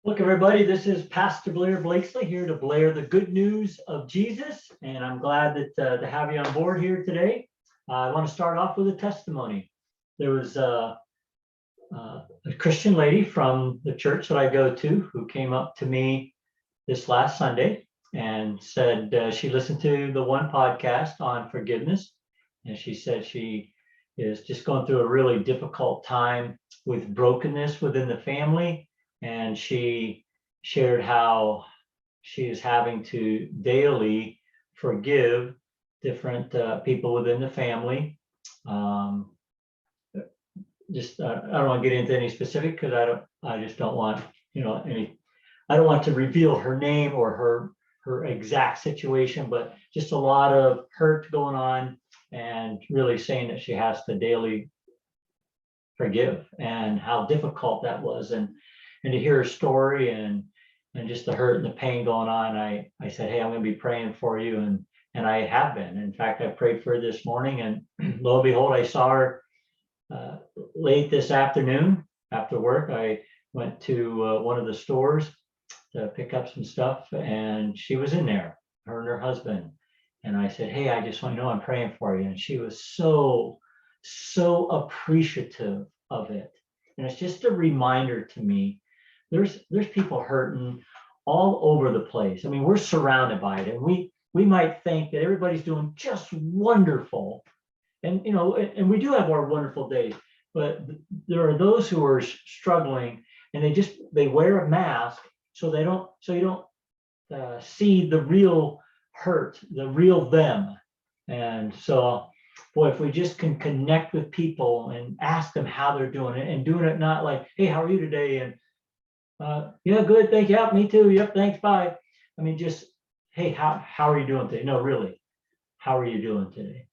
Look, everybody, this is Pastor Blair Blakesley here to Blair the good news of Jesus, and I'm glad to have you on board here today. I want to start off with a testimony. There was a Christian lady from the church that I go to who came up to me this last Sunday and said she listened to the one podcast on forgiveness, and she said she is just going through a really difficult time with brokenness within the family. And she shared how she is having to daily forgive different people within the family. I don't want to get into any specific because I just don't want, I don't want to reveal her name or her exact situation, but just a lot of hurt going on and really saying that she has to daily forgive and how difficult that was. And to hear her story and just the hurt and the pain going on, I said, hey, I'm going to be praying for you. And I have been. In fact, I prayed for her this morning, and lo and behold, I saw her late this afternoon after work. I went to one of the stores to pick up some stuff, and she was in there, her and her husband. And I said, hey, I just want you to know I'm praying for you. And she was so appreciative of it. And it's just a reminder to me, there's people hurting all over the place. I mean, we're surrounded by it, and we might think that everybody's doing just wonderful, and and we do have our wonderful days, but there are those who are struggling, and they wear a mask so you don't see the real hurt, the real them. And so, boy, if we just can connect with people and ask them how they're doing it, and doing it not like, hey, how are you today? And yeah, good, thank you. Yeah, me too. Yep, thanks, bye. I mean, just, hey, how are you doing today? No, really, how are you doing today?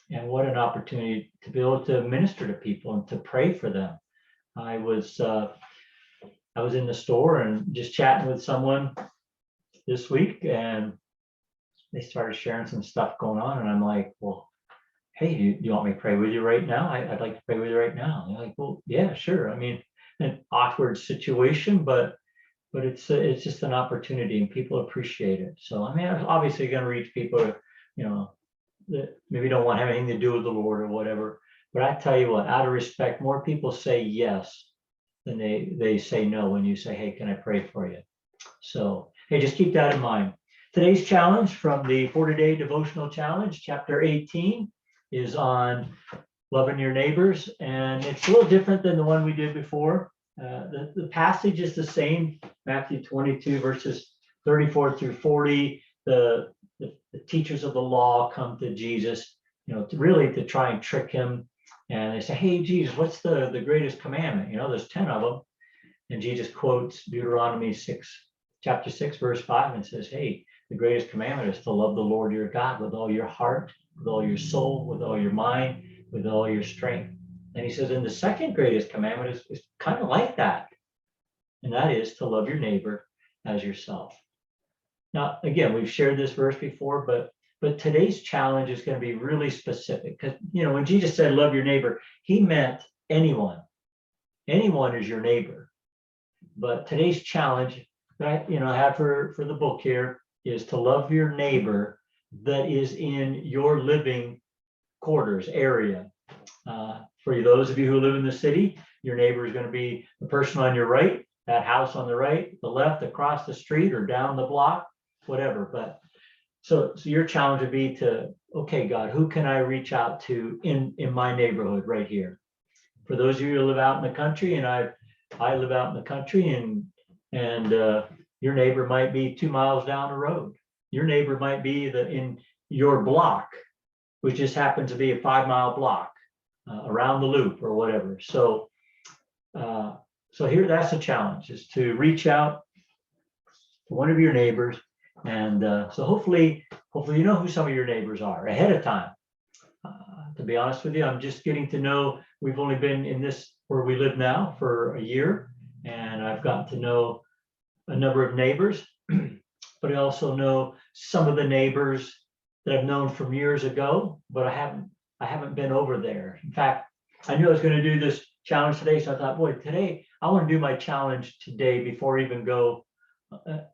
And what an opportunity to be able to minister to people and to pray for them. I was in the store and just chatting with someone this week, and they started sharing some stuff going on, and I'm like, well, hey, do you want me to pray with you right now? I'd like to pray with you right now. And they're like, well, yeah, sure. I mean, an awkward situation, but it's just an opportunity, and people appreciate it. So I mean, I'm obviously going to reach people, that maybe don't want to have anything to do with the Lord or whatever. But I tell you what, out of respect, more people say yes than they say no when you say, hey, can I pray for you? So hey, just keep that in mind. Today's challenge from the 40-day devotional challenge, chapter 18, is on loving your neighbors, and it's a little different than the one we did before. The passage is the same, Matthew 22 verses 34 through 40. The teachers of the law come to Jesus, to try and trick him, and they say, hey, Jesus, what's the greatest commandment? There's 10 of them. And Jesus quotes Deuteronomy 6, chapter 6, verse 5, and says, hey, the greatest commandment is to love the Lord your God with all your heart, with all your soul, with all your mind, with all your strength. And he says, and the second greatest commandment is kind of like that. And that is to love your neighbor as yourself. Now, again, we've shared this verse before, but today's challenge is going to be really specific, because, when Jesus said, love your neighbor, he meant anyone. Anyone is your neighbor. But today's challenge that I have for the book here is to love your neighbor that is in your living quarters area. For those of you who live in the city, your neighbor is going to be the person on your right, that house on the right, the left, across the street, or down the block, whatever. But so your challenge would be to, okay, God, who can I reach out to in my neighborhood right here? For those of you who live out in the country, and I live out in the country, and your neighbor might be 2 miles down the road. Your neighbor might be in your block, which just happens to be a 5-mile block around the loop or whatever. So here, that's the challenge, is to reach out to one of your neighbors. And so hopefully you know who some of your neighbors are ahead of time. To be honest with you, I'm just getting to know, we've only been in this where we live now for a year, and I've gotten to know a number of neighbors, but I also know some of the neighbors that I've known from years ago, but I haven't been over there. In fact, I knew I was going to do this challenge today. So I thought, boy, today I want to do my challenge today before I even go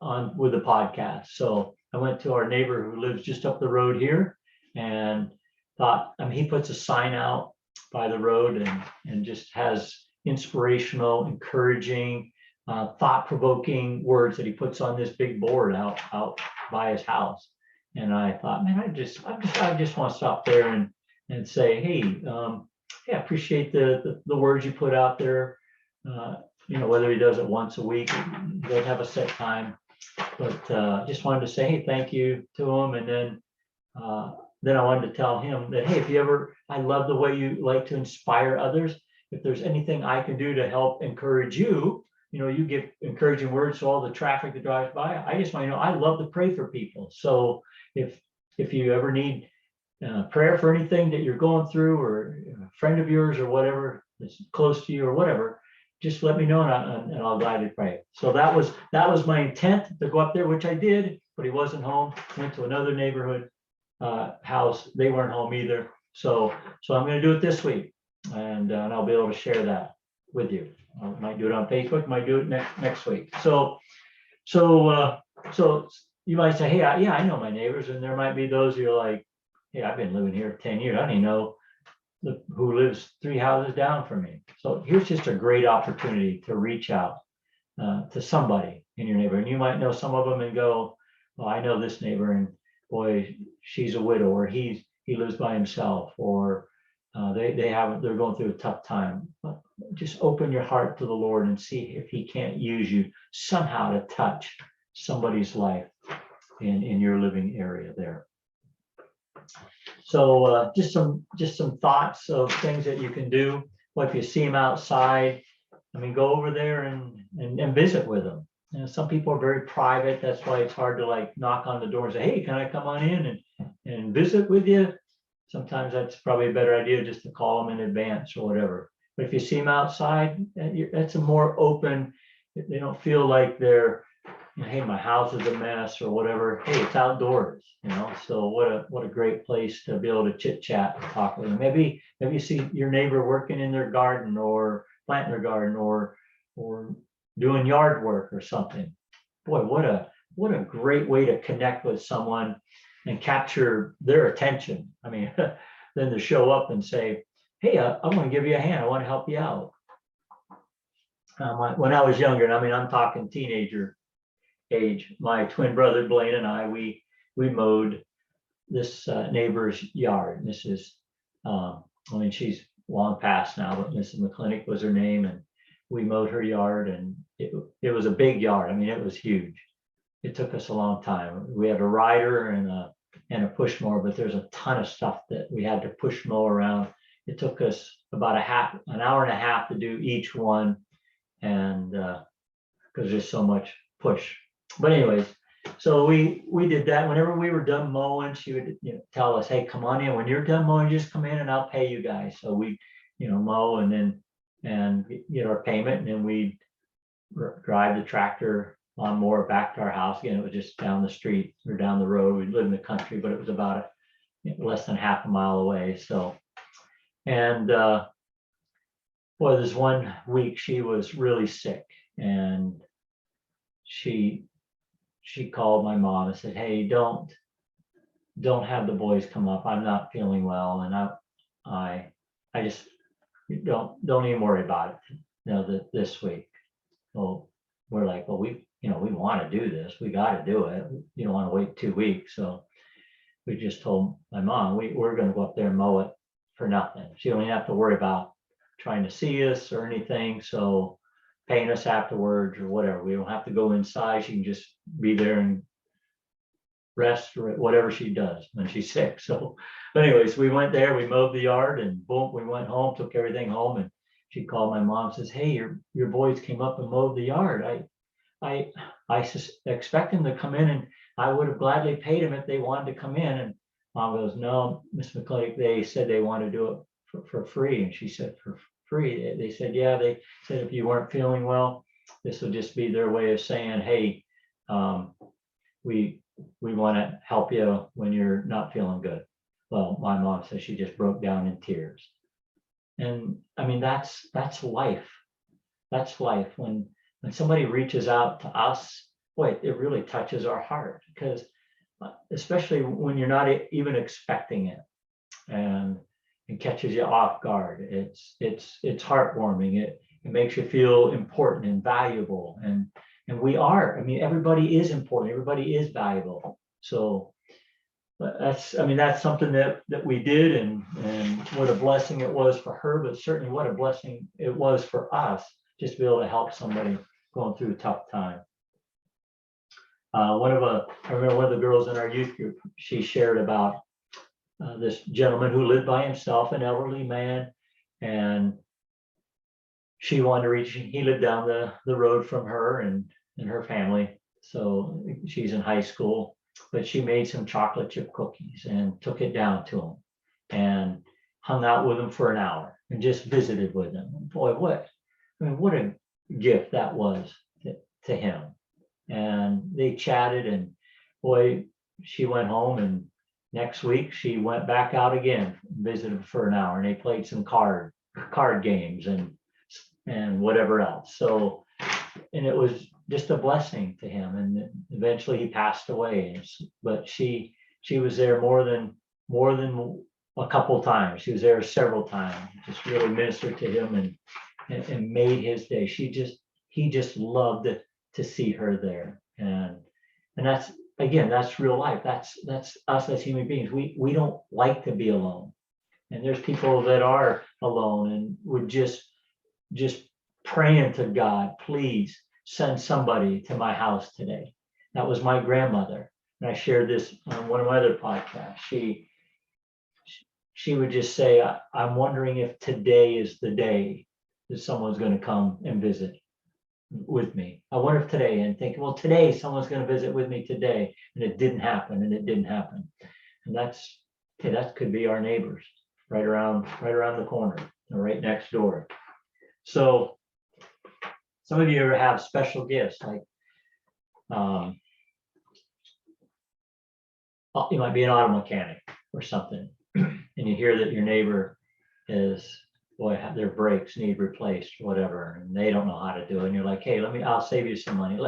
on with the podcast. So I went to our neighbor who lives just up the road here and thought, I mean, he puts a sign out by the road and just has inspirational, encouraging, thought-provoking words that he puts on this big board out by his house. And I thought, man, I just want to stop there and say, hey, yeah, I appreciate the words you put out there. Whether he does it once a week, he doesn't have a set time, but just wanted to say, hey, thank you to him. And then I wanted to tell him that, hey, I love the way you like to inspire others. If there's anything I can do to help encourage you, you give encouraging words to all the traffic that drives by. I just want you to know, I love to pray for people. So if you ever need prayer for anything that you're going through, or a friend of yours or whatever that's close to you or whatever, just let me know and I'll gladly pray. So that was my intent to go up there, which I did, but he wasn't home. Went to another neighborhood house. They weren't home either. So I'm going to do it this week, and I'll be able to share that with you. I might do it on Facebook. Might do it next week. So you might say, hey, I know my neighbors, and there might be those who are like, hey, I've been living here 10 years. I don't even know who lives 3 houses down from me. So here's just a great opportunity to reach out to somebody in your neighborhood. And you might know some of them and go, well, I know this neighbor, and boy, she's a widow, or he lives by himself, or they're going through a tough time. But just open your heart to the Lord and see if he can't use you somehow to touch somebody's life in your living area there. So just some thoughts of things that you can do. Well, if you see them outside, I mean, go over there and visit with them. Some people are very private. That's why it's hard to like knock on the door and say, hey, can I come on in and visit with you? Sometimes that's probably a better idea, just to call them in advance or whatever. But if you see them outside, that's a more open. They don't feel like they're, hey, my house is a mess or whatever. Hey, it's outdoors, So what a great place to be able to chit chat and talk with them. Maybe you see your neighbor working in their garden, or planting their garden, or doing yard work or something. Boy, what a great way to connect with someone and capture their attention. I mean, then to show up and say, hey, I want to give you a hand. I want to help you out. When I was younger, and I mean, I'm talking teenager age, my twin brother Blaine and I, we mowed this neighbor's yard. Mrs. I mean, she's long past now, but Mrs. McClinic was her name, and we mowed her yard, and it was a big yard. I mean, it was huge. It took us a long time. We had a rider and a push mower, but there's a ton of stuff that we had to push mow around. It took us about an hour and a half to do each one, and because there's so much push. But anyways, so we did that. Whenever we were done mowing, she would tell us, hey, come on in. When you're done mowing, just come in and I'll pay you guys. So we mow and get our payment, and then we drive the tractor lawnmower back to our house. Again, it was just down the street or down the road. We live in the country, but it was about less than half a mile away. So, and boy, this one week she was really sick, and she called my mom and said, hey, don't have the boys come up. I'm not feeling well, and I just don't even worry about it. This week. Well, we're like, well, we want to do this. We got to do it. You don't want to wait 2 weeks. So we just told my mom, we're going to go up there and mow it for nothing. She don't even have to worry about trying to see us or anything. So paying us afterwards or whatever. We don't have to go inside. She can just be there and rest or whatever she does when she's sick. So, but anyways, we went there, we mowed the yard, and boom, we went home, took everything home, and she called my mom, says, hey, your boys came up and mowed the yard. I expect them to come in, and I would have gladly paid them if they wanted to come in. And mom goes, no, Miss McClinic, they said they want to do it for free. And she said, for free? They said, yeah. They said if you weren't feeling well, this would just be their way of saying, hey, we want to help you when you're not feeling good. Well, my mom says she just broke down in tears. And I mean, that's life. That's life. When somebody reaches out to us, boy, it really touches our heart, because especially when you're not even expecting it, and it catches you off guard. It's heartwarming. It makes you feel important and valuable. And we are. I mean, everybody is important. Everybody is valuable. So but I mean, that's something that we did, and what a blessing it was for her, but certainly what a blessing it was for us, just to be able to help somebody going through a tough time. I remember one of the girls in our youth group, she shared about this gentleman who lived by himself, an elderly man, and she wanted to reach, he lived down the road from her and her family. So she's in high school, but she made some chocolate chip cookies and took it down to him and hung out with him for an hour and just visited with him. Boy, what a gift that was to him. And they chatted, and boy, she went home, and next week she went back out again, visited for an hour, and they played some card games and whatever else. So, and it was just a blessing to him. And eventually he passed away. But she was there more than a couple times. She was there several times, just really ministered to him and made his day. He just loved to see her there. And that's, again, that's real life. That's us as human beings. We don't like to be alone. And there's people that are alone and would just praying to God, please send somebody to my house today. That was my grandmother. And I shared this on one of my other podcasts. She would just say, I'm wondering if today is the day that someone's going to come and visit with me. I wonder if today, and think, well, today someone's going to visit with me today. And it didn't happen, and it didn't happen. And that could be our neighbors right around the corner, right next door. So some of you have special gifts, like you might be an auto mechanic or something, and you hear that your neighbor their brakes need replaced, whatever, and they don't know how to do it. And you're like, hey, I'll save you some money.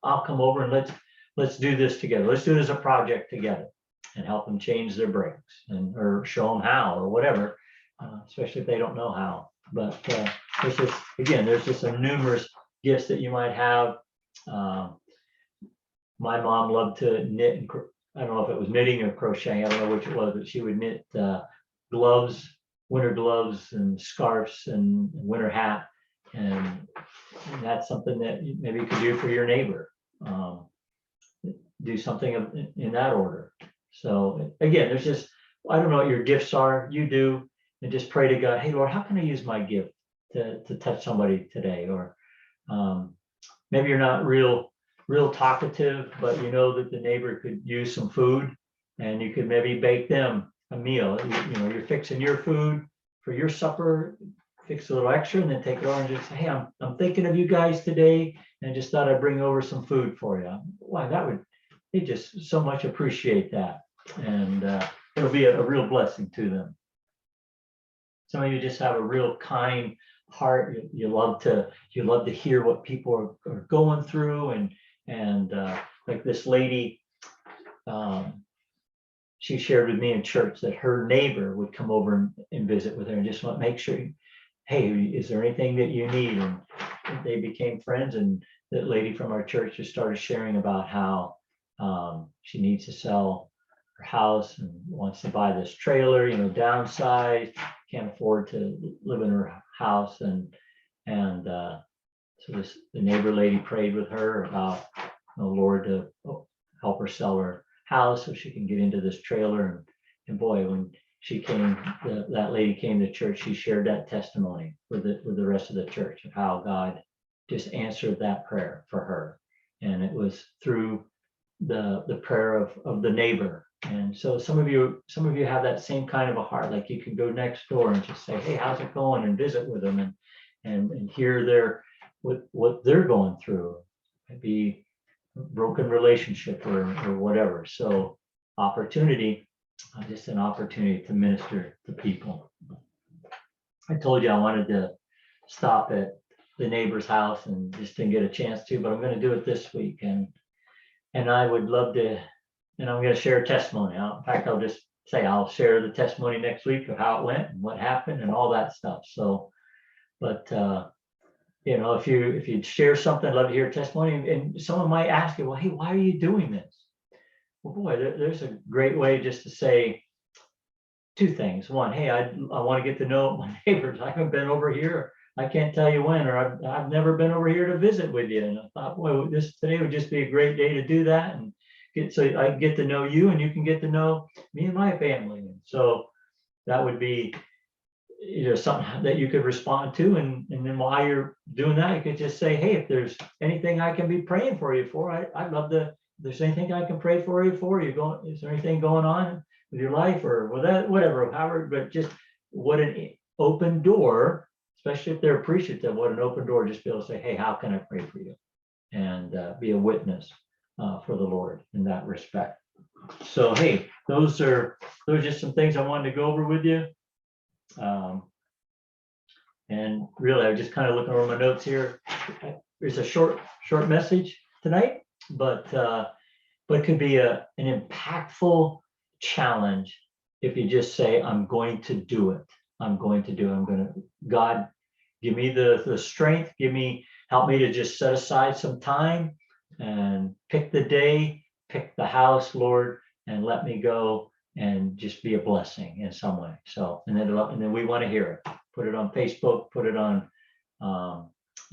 I'll come over and let's do this together. Let's do it as a project together and help them change their brakes or show them how or whatever, especially if they don't know how. But there's just a numerous gifts that you might have. My mom loved to knit, and I don't know if it was knitting or crocheting, I don't know which it was, but she would knit gloves, winter gloves and scarves and winter hat. And that's something that maybe you could do for your neighbor. Do something in that order. So again, there's just, I don't know what your gifts are, you do, and just pray to God, hey, Lord, how can I use my gift to touch somebody today? Or maybe you're not real talkative, but you know that the neighbor could use some food, and you could maybe bake them a meal. You're fixing your food for your supper, fix a little extra, and then take it over and just say, hey, I'm thinking of you guys today, and I just thought I'd bring over some food for you. Wow, they just so much appreciate that, and it'll be a real blessing to them. Some of you just have a real kind heart. You love to hear what people are going through, and like this lady, she shared with me in church that her neighbor would come over and visit with her and just want to make sure, hey, is there anything that you need? And they became friends, and that lady from our church just started sharing about how she needs to sell her house and wants to buy this trailer, downsize, can't afford to live in her house. And so the neighbor lady prayed with her about the Lord to help her sell her house so she can get into this trailer. And boy, when that lady came to church, she shared that testimony with the rest of the church of how God just answered that prayer for her. And it was through the prayer of the neighbor. And so some of you have that same kind of a heart, like you can go next door and just say, hey, how's it going, and visit with them and hear what they're going through. Maybe a broken relationship or whatever. So just an opportunity to minister to people. I told you I wanted to stop at the neighbor's house and just didn't get a chance to, but I'm going to do it this week. And I would love to, and I'm going to share a testimony. In fact, I'll just say I'll share the testimony next week of how it went and what happened and all that stuff. So, but you know, if you share something, I'd love to hear a testimony. And someone might ask you, well, hey, why are you doing this? Well, boy, there's a great way just to say two things. One, hey, I want to get to know my neighbors. I haven't been over here. I can't tell you when, or I've never been over here to visit with you. And I thought, well, this today would just be a great day to do that and so I can get to know you and you can get to know me and my family. And so that would be, you know, something that you could respond to. And then while you're doing that, you could just say, hey, if there's anything I can be praying for you for, I'd love to, if there's anything I can pray for you for, is there anything going on with your life or with that, whatever, however, but just what an open door, especially if they're appreciative, what an open door, just be able to say, hey, how can I pray for you? And be a witness for the Lord in that respect. So, hey, those are just some things I wanted to go over with you. And really, I just kind of looking over my notes here. There's a short message tonight, but it could be an impactful challenge if you just say, I'm going to do it. I'm going to do it. God, give me the strength, help me to just set aside some time and pick the day, pick the house, Lord, and let me go and just be a blessing in some way. So, and then we want to hear it. Put it on Facebook, put it on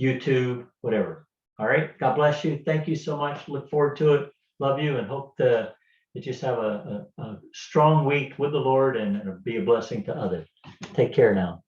YouTube, whatever. All right. God bless you. Thank you so much. Look forward to it. Love you and hope that you just have a strong week with the Lord and be a blessing to others. Take care now.